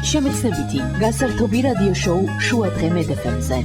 შემეცნებითი გასართობი რადიო შოუ შუა დღე მედ FM-ზე.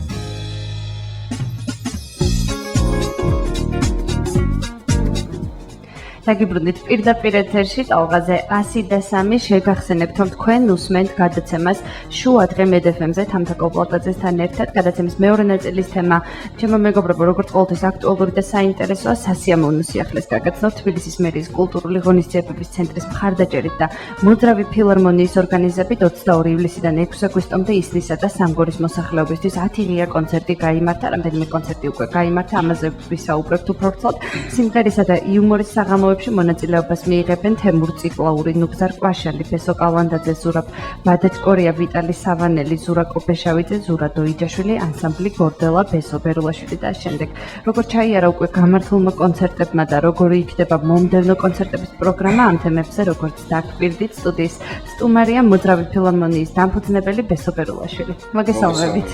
დაგიბრუნდით პირდაპირ ეთერში ტალღაზე 103 შეგახსენებთ რომ თქვენ უსმენთ გადაცემას შუა დღე მედ FM-ზე თამთაკო პლატაძესთან ერთად გადაცემის მეორე ნაწილის თემა ჩემო მეგობრებო როგორც ყოველთვის აქტუალური და საინტერესოა სასიამოვნო სიახლეს გაგაცნობთ თბილისის მერიის კულტურული ღონისძიებების ცენტრის მხარდაჭერით და მოძრავი ფილარმონიის ორგანიზებით 22 ივლისიდან 6 აგვისტომდე ისლისა და სამგორის მოსახლეობისთვის 10 ღია კონცერტი გაიმართა რამდენიმე კონცერტი უკვე გაიმართა ამაზე ვისაუბრებთ უფრო ვრცლად სიმღერისა და იუმორის საღამო მონაწილეობას მიიღებენ თემურ ციკლაური, ნუგზარ კვაშალი, ფესო კალვანდაძე, ზურაბ ბადაჭკორია, ვიტალი სავანელი, ზურა კოპეშავიძე, ზურა დოიჯაშვილი, ანსამბლი გორდელა, ფესო ბერულაშვილი და შემდეგ. როგორ ჩაიარა უკვე გამართულმა კონცერტებმა და როგორი იქნება მომდევნო კონცერტების პროგრამა ამ თემებზე, როგორც დაგვირდით სტუდიის სტუმარია მოძრავი ფილარმონიის დამფუძნებელი ფესო ბერულაშვილი. მოგესალმებით.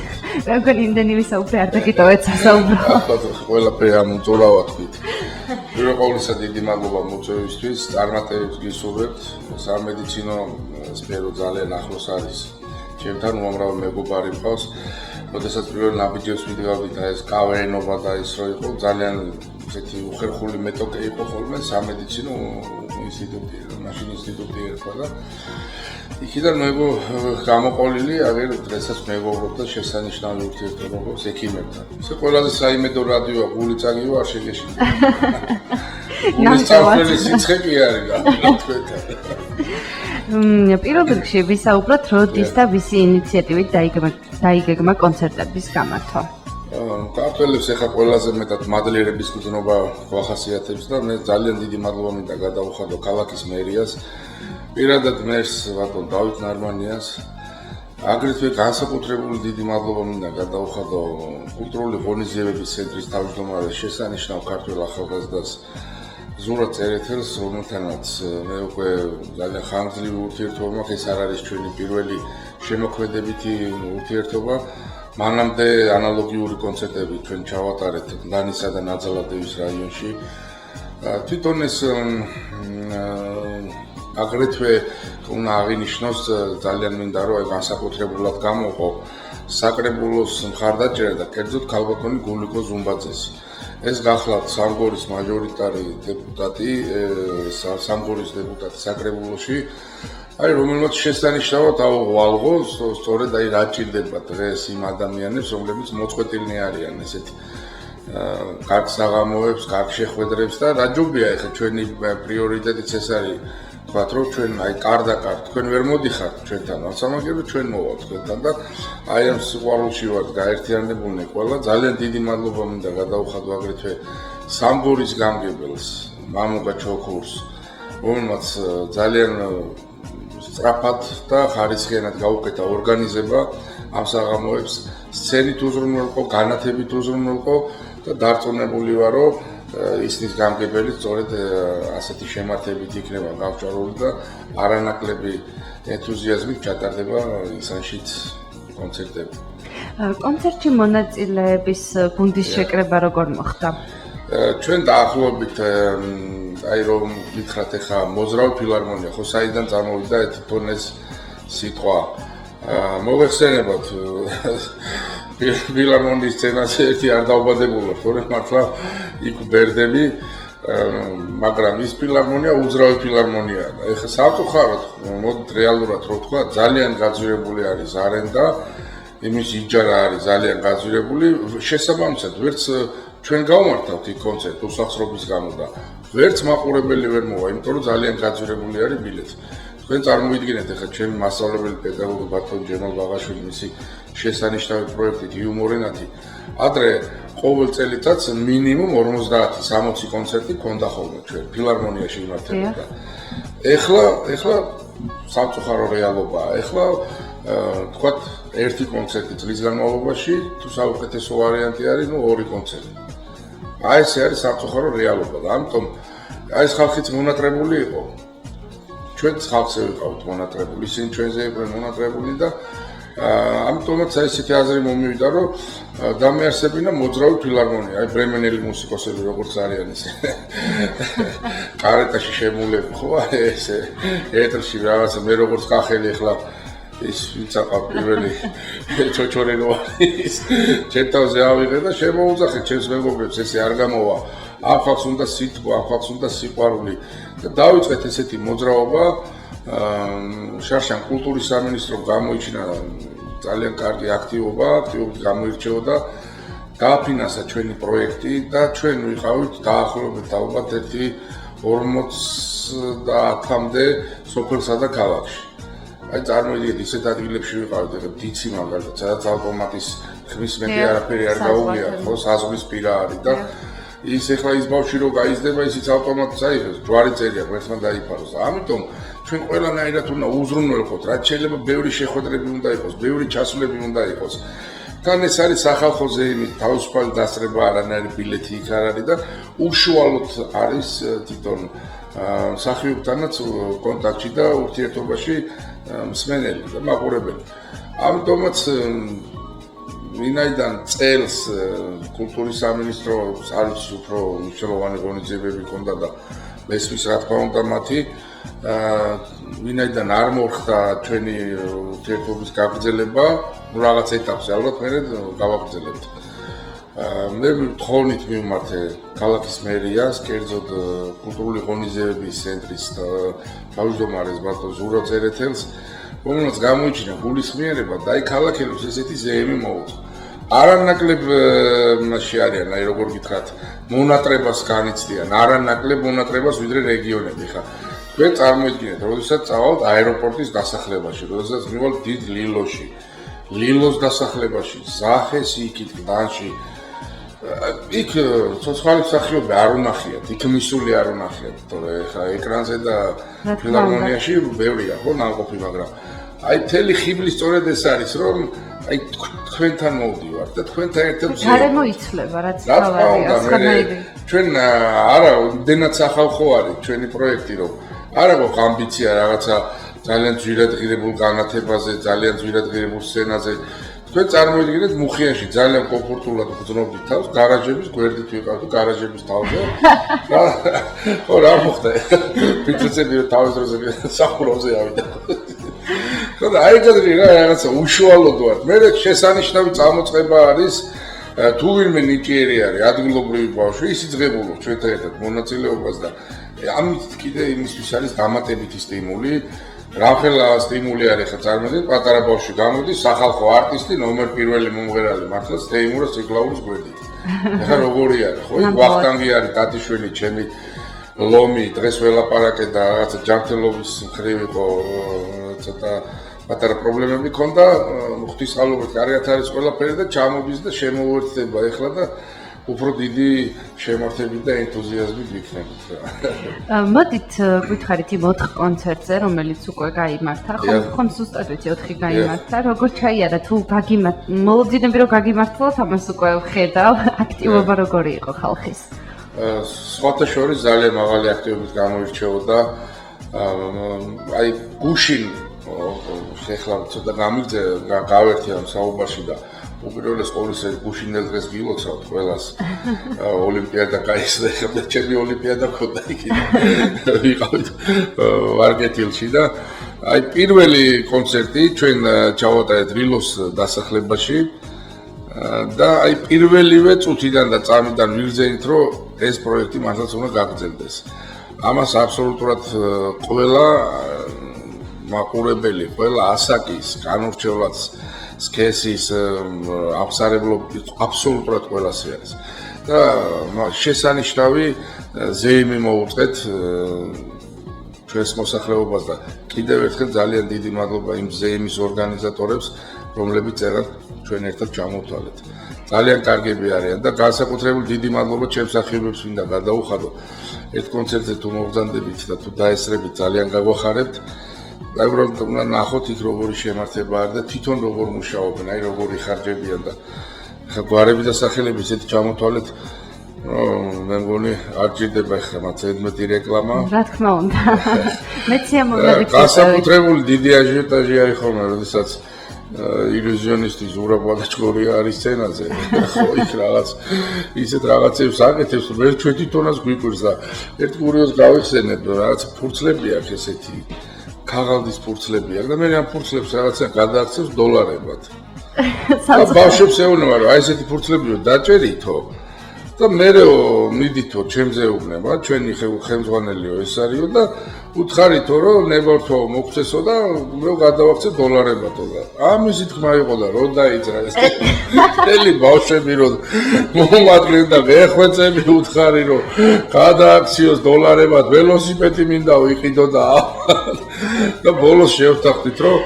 როგორ იმდენი ვისაუბრე არ დაგიტოვეთ სასაუბრო. ყველაფერი ამოწურავათქვით. პირველ ყოვლისა დიდი მადლობა მოწვევისთვის, წარმატებებს გისურვებთ. სამედიცინო სფერო ძალიან ახლოს არის. ჩემთან უამრავი მეგობარი მყავს. როდესაც პირველ ნაბიჯებს ვიდგავდით და ეს კავერენობა და ის რო იყო, ძალიან ესეთი უხერხული მეტოქე იყო ხოლმე სამედიცინო ინსტიტუტი, მაშინ ინსტიტუტი ერქვა და იქიდან გამოყოლილი, აგერ დღესაც მეგობრობ და შესანიშნავი ურთიერთობა გვაქვს ექიმებთან. ეს ყველაზე საიმედო რადიოა, გული წაგიო არ შეგეშინო. ნამწავალი სიცხე კი არის თქვენთან. პირველ რიგში ვისაუბროთ როდის და ვისი ინიციატივით დაიგეგმა კონცერტების გამართვა. ქართველებს ეხა ყველაზე მეტად მადლიერების გზნობა გვახასიათებს და მე ძალიან დიდი მადლობა მინდა გადაუხადო ქალაქის მერიას, პირადად მერს ბატონ დავით ნარმანიას, აგრეთვე განსაკუთრებული დიდი მადლობა მინდა გადაუხადო კულტურული ღონისძიებების ცენტრის თავმჯდომარეს შესანიშნავ ქართველ ახალგაზრდას ზურა წერეთელს, რომელთანაც მე უკვე ძალიან ხანგრძლივი ურთიერთობა მაქვს, ეს არ არის ჩვენი პირველი შემოქმედებითი ურთიერთობა. მანამდე ანალოგიური კონცერტები ჩვენ ჩავატარეთ დანისა და ნაძალადევის რაიონში. თვითონ ეს აგრეთვე უნდა აღინიშნოს, ძალიან მინდა რომ განსაკუთრებულად გამოყო საკრებულოს მხარდაჭერა და კერძოდ ქალბატონი გულიკო ზუმბაძეს. ეს გახლავთ სამგორის მაჟორიტარი დეპუტატი, სამგორის დეპუტატი საკრებულოში, რომელმაც შესანიშნავად აუღვალღო, სწორედ რა ჭირდება დღეს იმ ადამიანებს, რომლებიც მოწყვეტილნი არიან ესეთი კარგ საღამოებს, კარგ შეხვედრებს და რა ჯობია ეხლა ჩვენი პრიორიტეტიც ეს არის, ვთქვათ რომ ჩვენ კარდაკარდ თქვენ ვერ მოდიხართ ჩვენთან, სამაგერად ჩვენ მოვალთ თქვენთან და ამ სიყვარულში ვართ გაერთიანებულნი ყველა. ძალიან დიდი მადლობა მინდა გადაუხადო აგრეთვე სამგორის გამგებელს, მამუგა ჩოქურს, რომელმაც ძალიან სწრაფად და ხარისხიანად გაუკეთა ორგანიზება ამ საღამოებს, სცენით უზრუნველყო, განათებით უზრუნველყო და დარწმუნებული ვარ, რომ ისნის გამგებელი სწორედ ასეთი შემართებით იქნება გავჭარული და არანაკლები ენთუზიაზმით ჩატარდება ისანშიც კონცერტები. კონცერტში მონაწილეების გუნდის შეკრება როგორ მოხდა? ჩვენ დაახლოებით რომ გითხრათ ახლა მოძრავი ფილარმონია, ხო საიდან წამოვიდა ეთონეს სიტყვა. მოგეხსენებათ ფილარმონიის სცენაზე ერთი არ დაუბადებულა, თორემ მართლა იქ ბერდები, მაგრამ ის ფილარმონია უძრავი ფილარმონიაა. ეხლა სამწუხაროდ, მოდით რეალურად რო ვთქვა, ძალიან გაძვირებული არის არენდა, იმის იჯარა არის ძალიან გაძვირებული, შესაბამისად, ვერც ჩვენ გავმართავთ იქ კონცერტს უსახსრობის გამო და ვერც მაყურებელი ვერ მოვა, იმიტომ რომ ძალიან გაძვირებული არის ბილეთი. თქვენ წარმოვიდგინეთ ახლა ჩემი მასწავლებელი პედაგოგი ბატონ ჯემალ ბაღაშვილი მისი შესანიშნავი პროექტით იუმორენათი. ადრე ყოველ წელიწადს მინიმუმ 50-60 კონცერტი ქონდა ხოლმე ჩვენ ფილარმონიაში იმართებოდა. ეხლა სამწუხარო რეალობაა. ეხლა თქვათ ერთი კონცერტი წლის განმავლობაში, თუ საუკეთესო ვარიანტი არის, 2 კონცერტი. ეს არის სამწუხარო რეალობა და ამიტომ ეს ხალხიც მონატრებული იყო. ჩვენც ხალხზე ვიყავთ მონატრებული, ისინი ჩვენზე იყვნენ მონატრებული და ამიტომაც ესეთი აზრი მომივიდა, რომ დამეარსებინა მოძრავი ფილარმონია, ბრემენელი მუსიკოსები როგორც არიან ისე. კარეტაში შემულები ხო, ესე ეთერში რაღაცა მე როგორც კახელი ახლა ის ვიწაყავ პირველი ჩოჩორენოვანის ჩემთავზე ავიღე და შემოუძახე ჩემს მეგობრებს ესე არ გამოვა ახალს უნდა სიტყვა ახალს უნდა სიყვარული და დავიწყეთ ესეთი მოძრაობა შარშან კულტურის სამინისტრომ გამოიჩინა ძალიან კარგი აქტივობით გამოირჩეოდა გააფინანსა ჩვენი პროექტი და ჩვენ ვიყავით დაახლოებით ალბათ 50-მდე სოფელსა და ქალაქში. Აი წარმოიდგინეთ ისეთ ადგილებში ვიყავით, ეგ დიცი მაგალითად, სადაც ავტომატის ხმის მეტი არაფერი არ გაუგია, ხო, საზღვრის პირა არის და ის ეხლა ის ბავშვი რო გაიზრდება, ისიც ავტომატს აიღებს, ჯვარი წერია, ერთმან დაიფაროს. ამიტომ ჩვენ ყველანაირად უნდა უზრუნველყოთ, რაც შეიძლება ბევრი შეხვედრები უნდა იყოს, ბევრი ჩასვლები უნდა იყოს. თან ეს არის სახალხო ზეიმი, თავისუფალი დასწრება არანაირი ბილეთი იქ არ არის და უშუალოდ არის თვითონ მსახიობთანაც კონტაქტში და ურთიერთობაში მსმენელი და მაყურებელი. ამიტომაც ვინაიდან წელს კულტურის სამინისტროს არის უფრო მნიშვნელოვანი ღონისძიებები ჰქონდა და მესმის რა თქმა უნდა მათი ვინაიდან არ მოხდა ჩვენი ურთიერთობის გაგრძელება, რაღაც ეტაპზე ალბათ მე გავაგრძელებთ. მე თხოვნით მივმართე ქალაქის მერიას, კერძოდ კულტურული ღონისძიებების ცენტრის თავმჯდომარეს ბატონ ზურო წერეთელს, რომელსაც გამოიჩინა გულისხმიერება და აი ქალაქელებს ესეთი ზეიმი მოუწო. არანაკლებ მასში არიან, აი როგორ გითხრათ, მონატრებას განიცდიან, არანაკლებ მონატრებას ვიდრე რეგიონები ხა. თქვენ წარმოიდგინეთ, როდესაც წავალთ აეროპორტის დასახლებაში, როდესაც მივალთ დიდ ლილოში, ლილოს დასახლებაში, ზახეს იქით გდანში. იქ ცოცხალი მსახიობი არ უნახიათ, იქ მისული არ უნახიათ, თორე ხა ეკრანზე და ფილარმონიაში ბევრია, ხო, ნაყოფი, მაგრამ აი მთელი ხიბლი სწორედ ეს არის, რომ აი თქვენთან მოვდივართ და თქვენთან ერთად გარემო იცვლება, რაც თავარია, სხვანაირი. ჩვენ არა, იმდენად სახალხო არის ჩვენი პროექტი, რომ არა გვაქვს ამბიცია რაღაცა ძალიან ძვირად ღირებულ განათებაზე, ძალიან ძვირად ღირებულ სცენაზე. თქვენ წარმოიდგინეთ მუხიაში ძალიან კომფორტულად გრძნობდით თავს, გარაჟების გვერდით ვიყავთ გარაჟების თავზე. ხო, რა მოხდა? ფიჭრები თავის დროზე სახურავზე ავიდა. ხო და აი ეგრე რაღაცა უშუალოდ ვარ. მე შესანიშნავი წამოწყება არის თუ ვინმე ნიჭიერი არის ადგილობრივი ბავშვი, ის იძღებულობს ჩვენთან ერთად მონაწილეობას და ამით კიდე იმისთვის არის დამატებითი სტიმული. რამხელა სტიმული არის ხა წარმოიდგინეთ, პატარა ბავშვი გამოდის, სახალხო არტისტი, ნომერ პირველი მომღერალი მართლაც თეიმურას ციკლაურის გვერდით. ეხლა როგორი არის, ხო? ვახტანგი არის ტატიშვილი, ჩემი ლომი, დღეს ველაპარაკე და რაღაცა ჯანმრთელობის მხრივ იყო ცოტა პატარა პრობლემები ჰქონდა, ღვთისმშობლად კარგად არის ყველაფერი და ჩამოდის და შემოუერთდება ეხლა და უფრო დიდი შემართებით და ენთუზიაზმით ვიქნებით. მოდით გითხარით იმ 4 კონცერტზე, რომელიც უკვე გაიმართა, ხომ ზუსტად ვიცი 4 გაიმართა, როგორ ჩაიარა თუ მოლოდინები რომ გაგიმართლოთ, ამას უკვე ვხედავ, აქტივობა როგორი იყო ხალხის? სხვათა შორის ძალიან მაღალი აქტივობით გამოირჩეოდა. აი გუშინ ეხლა ცოტა გამიგძე გავერთი ამ საუბარში და უპირველეს ყოვლისა გუშინელ დღეს გილოცავთ ყველას ოლიმპიადა გაიხსნა და ჩემი ოლიმპიადა მქონდა იქ ვიყავით ვარგეთილში და აი პირველი კონცერტი ჩვენ ჩავატარეთ ვილოს დასახლებაში და აი პირველივე წუთიდან და წამიდან ვიგრძენით რომ ეს პროექტი მართლაც უნდა გაგრძელდეს. ამას აბსოლუტურად ყველა მაყურებელი, ყველა ასაკის, განურჩევლად სქესის, აღსარებლობის აბსოლუტურად ყველასი არის. და შესანიშნავი ზეიმი მოუწეთ ჩვენს მოსახლეობას და კიდევ ერთხელ ძალიან დიდი მადლობა იმ ზეიმის ორგანიზატორებს, რომლებიც წერან ჩვენ ერთად ჩამოვთვალეთ. ძალიან კარგები არიან და განსაკუთრებული დიდი მადლობა ჩემს მსახიობებს ვინდა გადაუხადო. ერთ კონცერტზე თუ მოგზანდებით და თუ დაესწრებით ძალიან გაგვახარებთ. და უბრალოდ უნდა ნახოთ იქ როგორი შემართება არის და თვითონ როგორ მუშაობენ, აი როგორი ხარჯებიან და ხა გვარები და სახელები ისეთი ჩამოთვალეთ, მე მგონი არ ჭირდება ხა მათ ზედმეტი რეკლამა. რა თქმა უნდა. მეც ამბობთ. განსაკუთრებული დიდი აჟიოტაჟი არის ხოლმე, როდესაც ილუზიონისტი ზურაბ ვადაჩგორია არის სცენაზე. ხო, იქ რაღაც ისეთ რაღაცებს აკეთებს, რომ ერთ ჩვენ თვითონაც გვიკვირს და ერთ კურიოზს გავიხსენებ, რაღაც ფურცლები აქვს ესეთი ქაღალდის ფურცლები აქვს და მე ამ ფურცლებს რაღაცა გადააქცევს დოლარებად. და ბავშვებს ეუბნება რომ აი ესეთი ფურცლები რომ დაჭერითო და მერეო მიდითო ჩემზე ეუბნება ჩვენი ხელმძღვანელიო ეს არისო და უთხარითო რომ ნებართვო მოგწესო და მე გადავაქცე დოლარებადო და ამისი თქმა იყო და რო დაიძრა ეს მთელი ბავშვები რომ მომატლენ და მეხვეწები უთხარი რომ გადააქციოს დოლარებად ველოსიპედი მინდა ვიყიდო და ბოლოს შევთანხმდით რომ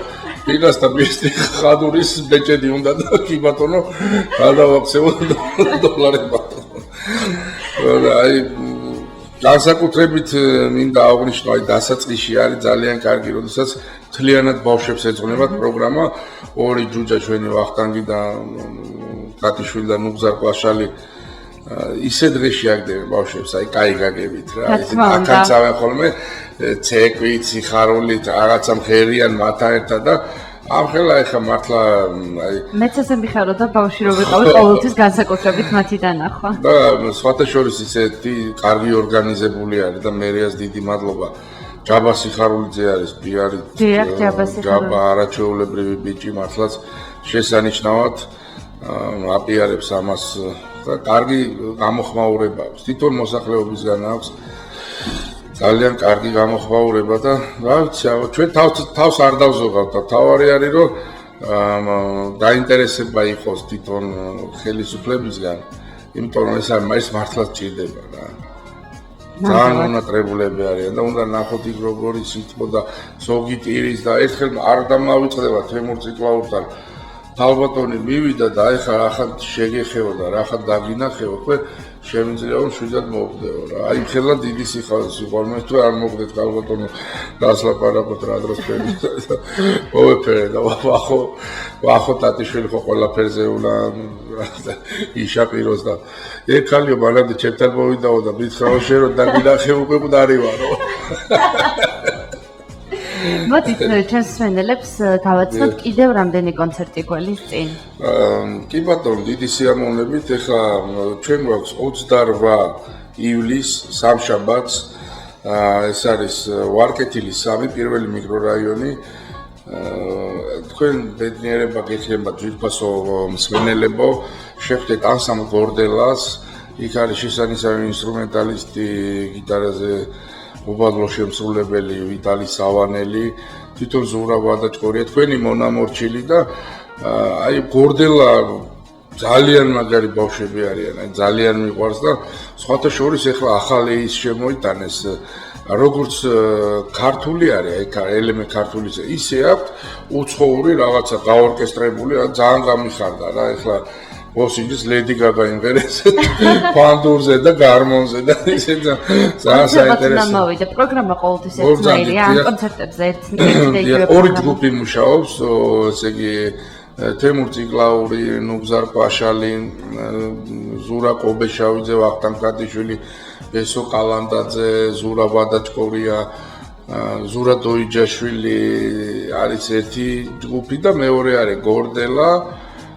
ფინას და მისტი ხადურის ბეჭედი უნდა და კი ბატონო გადავაქცევო დოლარებად აი განსაკუთრებით მინდა აღვნიშნო აი დასაწყისში არის ძალიან კარგი როდესაც მთლიანად ბავშვებს ეძღვნებათ პროგრამა ორი ჯუჯა ჩვენი ვახტანგი და კატიშვილი და ნუგზარ კვაშალი ისე დღეში აგდებენ ბავშვებს აი კაი გაგებით რა აქაც ავენ ხოლმე ცეკვით სიხარულით რაღაცა მღერიან მათთან ერთად და ამ ხელა ეხა მართლა აი მეც ესე მიხარო და ბავშვი რო ვიყავი ყოველთვის განსაკუთრებით მათი დანახვა და სხვათა შორის ისეთი კარგი ორგანიზებული არის და მერიას დიდი მადლობა ჯაბა სიხარულიძე არის პიარი ჯაბა არაჩვეულებრივი ბიჭი მართლაც შესანიშნავად აპიარებს ამას და კარგი გამოხმაურება აქვს თვითონ მოსახლეობისგან აქვს ძალიან კარგი გამოხმაურება და რა ვიცი ჩვენ თავს არ დავზოგავთ და თავარი არის რომ დაინტერესება იყოს თვითონ ხელისუფლებისგან იმიტომ რომ ეს მართლაც ჭირდება რა ძალიან მონატრებულები არიან და უნდა ნახოთ იქ როგორი სიტყვა და ზოგი ტირის და ერთხელ არ დამავიწყდება თემურ ციკლაურთან თავბატონი მივიდა და ეხლა რახან შეგეხეო და რახან დაგინახეო ხო შემიძლია რომ შვიდად მოვხდეო რა აი ხელა დიდი სიყვარული თუ არ მოვხდეთ თავბატონო დასლაპარაკოთ რა დროს ფერი მოვეფერე და ვახო ტატიშვილი ხო ყველაფერზე უნდა იშაპიროს და ეხალიო მანამდე ჩემთან მოვიდაო და მითხრაო შენ რომ დაგინახე უკვე დარივარო მოდით ჩვენს სვენელებს დავაცნოთ კიდევ რამდენი კონცერტი გველის წინ. კი ბატონო, დიდი სიამოვნებით ეხლა ჩვენ გვაქვს 28 ივლისს სამშაბათს ეს არის ვარკეთილის 3 პირველი მიკრორაიონი თქვენ ბედნიერება გექნება ძვირფასო მსმენელებო შეხვდეთ ანსამბლ გორდელას იქ არის შესანიშნავი ინსტრუმენტალისტი გიტარაზე უბადლო შემსრულებელი ვიტალი სავანელი თვითონ ზურა ვადაჭკორია თქვენი მონამორჩილი და აი გორდელა ძალიან მაგარი ბავშვები არიან აი ძალიან მიყვარს და სხვათა შორის ახლა ახალი ის შემოიტანეს როგორც ქართული არის აი ელემე ქართულიზე ისე აქვს უცხოური რაღაცა გაორკესტრებული ძალიან გამიხარდა რა ახლა მოსიჯის ლედი გაგა იმღერეს ფანდურზე და გარმონზე და ისე ძალიან საინტერესო მოვიდა პროგრამა ყოველთვის ერთნაირია ამ კონცერტებზე ერთნაირია ორი ჯგუფი მუშაობს ესე იგი თემურ ციკლაური ნუგზარ კვაშალი ზურა ყობეშავიძე ვახტანგ კატიშვილი ესო ყალანდაძე ზურა ვადაჭკორია ზურა დოიჯაშვილი არის ერთი ჯგუფი და მეორე არის გორდელა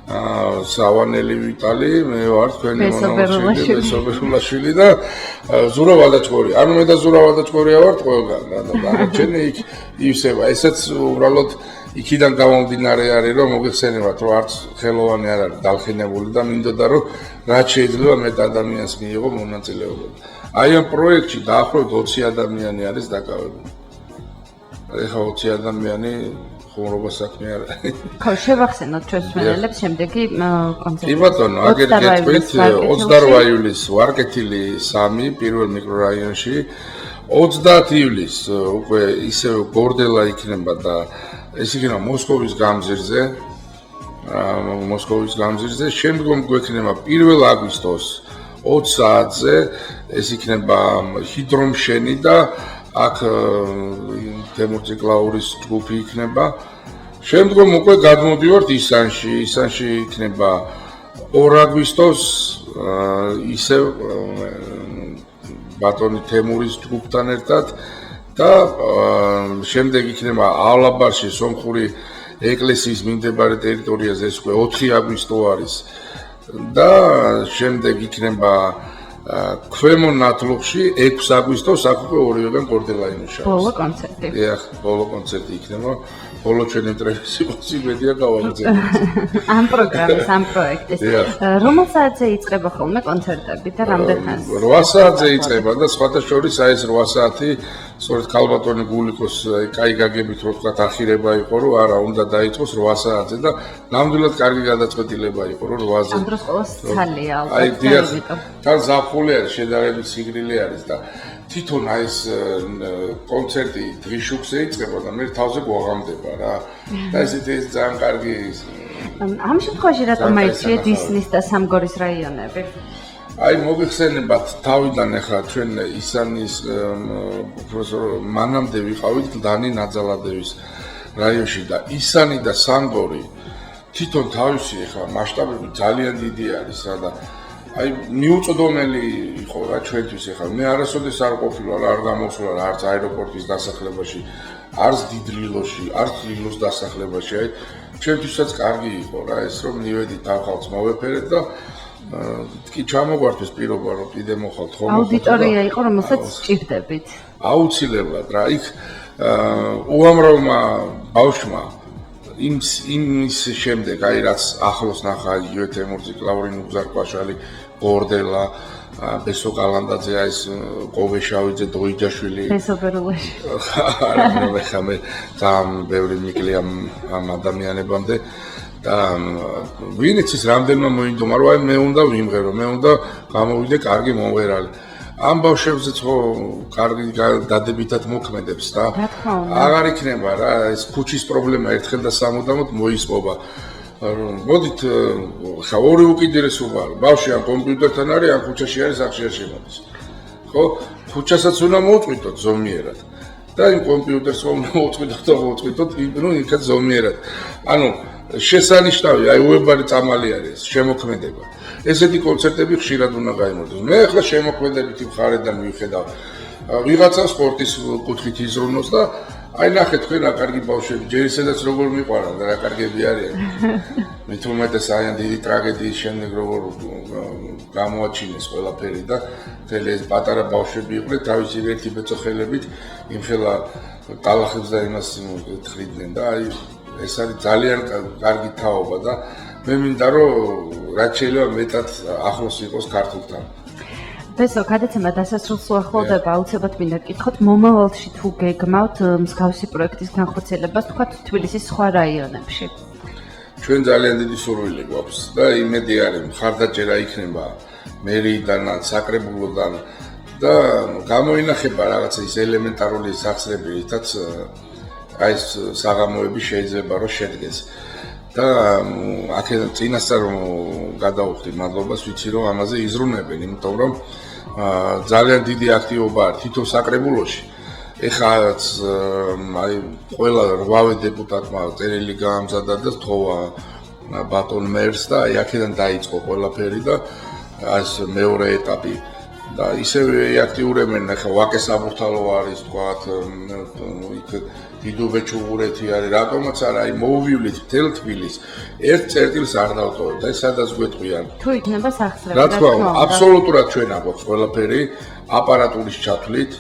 სავანელი ვიტალი მე ვარ თქვენი მონამორჩილი ბესობერულაშვილი და ზურა ვადაჭკორია ანუ მე და ზურა ვადაჭკორია ვარ ყველგან და დანარჩენი იქ ივსება ესეც უბრალოდ იქიდან გამომდინარე არის რომ მოგეხსენებათ რომ არც ხელოვანი არ არის დალხინებული და მინდოდა რომ რაც შეიძლება მეტ ადამიანს მიიღო მონაწილეობა აი ამ პროექტში დაახლოებით 20 ადამიანი არის დაკავებული ეხლა 20 ადამიანი ხუმრობა საქმე არ არის. ხო, შევახსენოთ ჩვენს მენელებს შემდეგი კონცერტი. კი ბატონო, აგერ გეტყვით 28 ივლისს ვარკეთილი 3 პირველ მიკრორაიონში 30 ივლისს უკვე ისე გორდელა იქნება და ეს იქნება მოსკოვის გამზირზე. მოსკოვის გამზირზე, შემდგომ გვექნება 1 აგვისტოს 20 საათზე ეს იქნება ჰიდრომშენი და აქ თემურ ციკლაურის ჯგუფი იქნება. შემდგომ უკვე გადმოდივართ ისანში. ისანში იქნება 2 აგვისტოს ისევ ბატონი თემურის ჯგუფთან ერთად და შემდეგ იქნება ალაბარში სომხური ეკლესიის მიმდებარე ტერიტორიაზე ეს უკვე 4 აგვისტო არის. და შემდეგ იქნება ქვემო ნათლობში 6 აგვისტოს აქ უკვე ორივეგან კორდელა იმუშავებს. ბოლო კონცერტი. დიახ, ბოლო კონცერტი იქნება. ბოლო ჩვენი ინტერესში მოსიბედია გავაგრძელებთ. ამ პროგრამის, ამ პროექტის. რომელ საათზე იწყება ხოლმე კონცერტები და რამდენ ხანს? 8 საათზე იწყება და სხვათა შორის აი ეს 8 საათი სწორედ ქალბატონი გულიკოს კაი გაგებით რო თქვა ახირება იყო რომ არა უნდა დაიწყოს 8 საათზე და ნამდვილად კარგი გადაწყვეტილება იყო რომ 8-ზე. ამ დროს ყოველს ცალია ალბათ. აი დიახ, თან ზაფხული არის, შედარებით სიგრილი არის და თვითონ აი ეს კონცერტი დღიშუქზე იწყება და მე თავზე გვაღამდება რა. და ესეთი ეს ძალიან კარგი ამ შემთხვევაში რატომ აირჩიეთ ისნის და სამგორის რაიონები? აი მოგიხსენებათ თავიდან ახლა ჩვენ ისანის პროფესორ მანამდე ვიყავით დანი ნაძალადევის რაიონში და ისანი და სამგორი თვითონ თავისი ახლა მასშტაბები ძალიან დიდი არის რა და აი მიუწვდომელი იყო რა ჩვენთვის ახლა მე არასოდეს არ ყოფილა არ გამოსულა არც აეროპორტის დასახლებაში არც დიდრილოში არც ლილოს დასახლებაში აი ჩვენთვისაც კარგი იყო რა ეს რომ მივედით ახალს მოვეფერეთ და კი ჩამოგვართვის პირობა რომ კიდე მოხალთ ხოლმე აუდიტორია იყო რომელსაც სჭირდებით აუცილებლად რა იქ უამრავმა ბავშვმა იმის შემდეგ აი რაც ახლოს ნახა იგივე თემურზი კლავრინ უგზარკვაშვილი გორდელა ბესო კალანდაძე აი ეს ყოვეშავიძე დოიჯაშვილი ბესობერულაში არა მე ხამე ძალიან ბევრი მიკლია ამ ადამიანებამდე და ვინც ის რამდენმა მოინდომა რომ აი მე უნდა ვიმღერო მე უნდა გამოვიდე კარგი მომღერალი ამ ბავშვებზეც ხო კარგი დადებითად მოქმედებს და აღარ იქნება რა ეს ქუჩის პრობლემა ერთხელ და სამუდამოდ მოისპობა მოდით ხა ორი უკიდურესობა ბავშვი ამ კომპიუტერთან არის ამ ქუჩაში არის სახში არ შემოდის ხო ქუჩასაც უნდა მოუწყვიტოთ ზომიერად და იმ კომპიუტერს უნდა მოუწყვიტოთ ნუ იქაც ზომიერად ანუ შესანიშნავი აი უებარი წამალი არის შემოქმედება ესეთი კონცერტები ხშირად უნდა გაიმართოს მე ახლა შემოქმედებითი მხარედან მივხედავ ვიღაცა სპორტის კუთხით იზრუნოს და აი ნახეთ თქვენ რა კარგი ბავშვები ჯერ ისედაც როგორ მიყვარან და რა კარგები არიან მით უმეტეს აი ამ დიდი ტრაგედიის შემდეგ როგორ გამოაჩინეს ყველაფერი და მთელი ეს პატარა ბავშვები იყვნენ თავისი ერთი ბეწოხელებით იმხელა ტალახებს და იმას თხრიდნენ და აი ეს არის ძალიან კარგი თაობა და მე მინდა რომ რაც შეიძლება მეტად ახლოს იყოს ქართულთან. ბესო, გადაცემა დასასრულს უახლოვდება, აუცილებლად მინდა გკითხოთ, მომავალში თუ გეგმავთ მსგავსი პროექტის განხორციელებას, თქვათ თბილისის სხვა რაიონებში. ჩვენ ძალიან დიდი სურვილი გვაქვს და იმედი არის, მხარდაჭერა იქნება მერიიდან, საკრებულოდან და გამოინახება რაღაცა ის ელემენტარული სახსრები, რითაც აი ეს საღამოები შეიძლება რომ შედგეს. და აქედან წინასწარ გადავხდი მადლობას ვიცი რომ ამაზე იზრუნებენ იმიტომ რომ ძალიან დიდი აქტივობა არის თვითონ საკრებულოში ეხლაც აი ყველა 8 დეპუტატმა წერილი გაამზადა და თხოვა ბატონ მერს და აი აქედან დაიწყო ყველაფერი და ეს მეორე ეტაპი და ისევე აქტიურებენ ახლა ვაკე საბურთალო არის თქვათ იქ დიდუბე ჩუღურეთი არის რატომაც არა აი მოვივლით მთელ თბილისს ერთ წერტილს არ დავტოვებთ და სადაც გვეტყვიან თუ იქნება სახსრები რა თქმა უნდა აბსოლუტურად ჩვენ აგვაქვს ყველაფერი აპარატურის ჩათვლით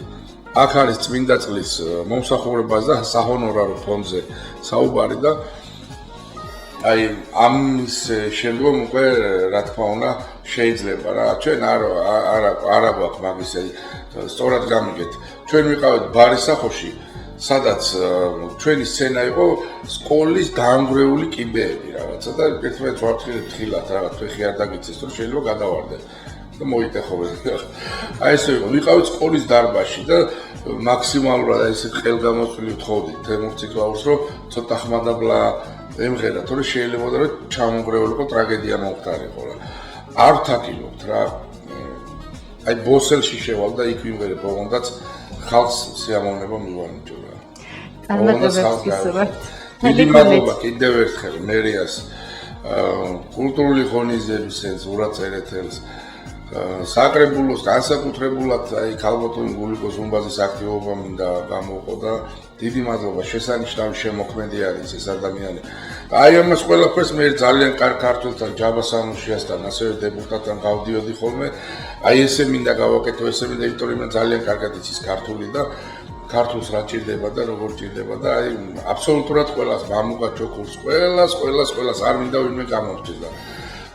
აქ არის წმინდა წყლის მომსახურებას და საჰონორარო ფონდზე საუბარი და აი ამის შემდგომ უკვე რა თქმა უნდა შეიძლება რა ჩვენ არ აგვაქვს მაგის სწორად გამიგეთ ჩვენ ვიყავით ბარისახოში სადაც ჩვენი სცენა იყო სკოლის დაანგრეული კიბეები რაღაცა და ერთმანეთს ვაფრთხილდით რაღაც ფეხი არ დაგიცეს რომ შეიძლება გადავარდეთ და მოიტეხობენ აი ესე ვიყავით სკოლის დარბაზში და მაქსიმალურად აი ესე ხელგამოწვილი ვთხოვდით თემურ ციკლაურს რომ ცოტა ხმადაბლა ემღერა თორე შეიძლება რომ ჩამონგრეულიყო ტრაგედია მომხდარიყო რა არ ვთაკილობთ რა აი ბოსელში შევალ და იქ ვიმღერე ბოლომდაც ხალხს სიამოვნება მივანიჭო რა წარმატებებს გისურვებთ დიდი მადლობა კიდევ ერთხელ მერიას კულტურული ღონისძიებისას ურა წერეთელს საკრებულოს განსაკუთრებულად აი ქალბატონი გულიკო ზუმბაძის აქტივობა მინდა გამოვყო და დიდი მადლობა შესანიშნავი შემოქმედი არის ეს ადამიანი. აი ამას ყველაფერს მე ძალიან კარგ ქართველთან ჯაბა სამუშიასთან ასევე დეპუტატთან გავდიოდი ხოლმე. აი ესე მინდა გავაკეთო, ესე მინდა, იმიტომ რომ ძალიან კარგად იცის ქართული და ქართულს რა ჭირდება და როგორ ჭირდება და აი აბსოლუტურად ყველას მამუკა ჩოქურს ყველას არ მინდა ვინმე გამოვჭდეს და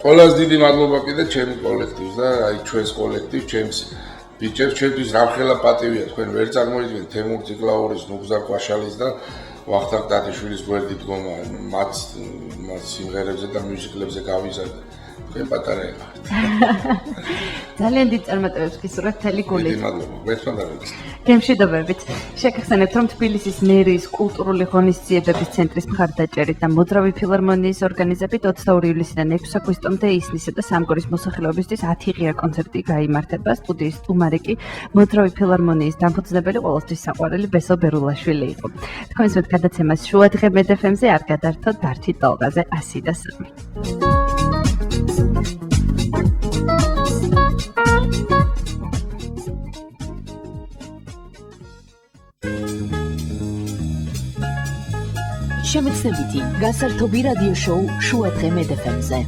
ყველას დიდი მადლობა კიდე ჩემი კოლექტივს და აი ჩვენს კოლექტივს ჩემს ბიჭებს ჩემთვის რამხელა პატივია თქვენ ვერ წარმოიდგენთ თემურ ციკლაურის ნუგზარ ყვაშალის და ვახტანგ ტატიშვილის გვერდით დგომა მათ სიმღერებზე და მიუზიკლებზე გავიზარდე თქვენ პატარაება ძალიან დიდ წარმატებებს გისურვებთ მთელი გულით. დიდი მადლობა გვერდით. გემშვიდობებით. შეგახსენებთ, რომ თბილისის მერიის კულტურული ღონისძიებების ცენტრის მხარდაჭერით და მოძრავი ფილარმონიის ორგანიზებით 22 ივლისიდან 6 აგვისტომდე ისნისა და სამგორის მოსახლეობისთვის 10 ღია კონცერტი გაიმართება. სტუდიის სტუმარი კი მოძრავი ფილარმონიის დამფუძნებელი ყოველთვის საყვარელი ბესო ბერულაშვილი იყო. თქვენს მეტ გადაცემას შუა დღე მედეფემზე არ გადართოთ დართი ტოლღაზე 103. შემეცნებითი გასართობი რადიო შოუ შუა დღე მედეფემზე.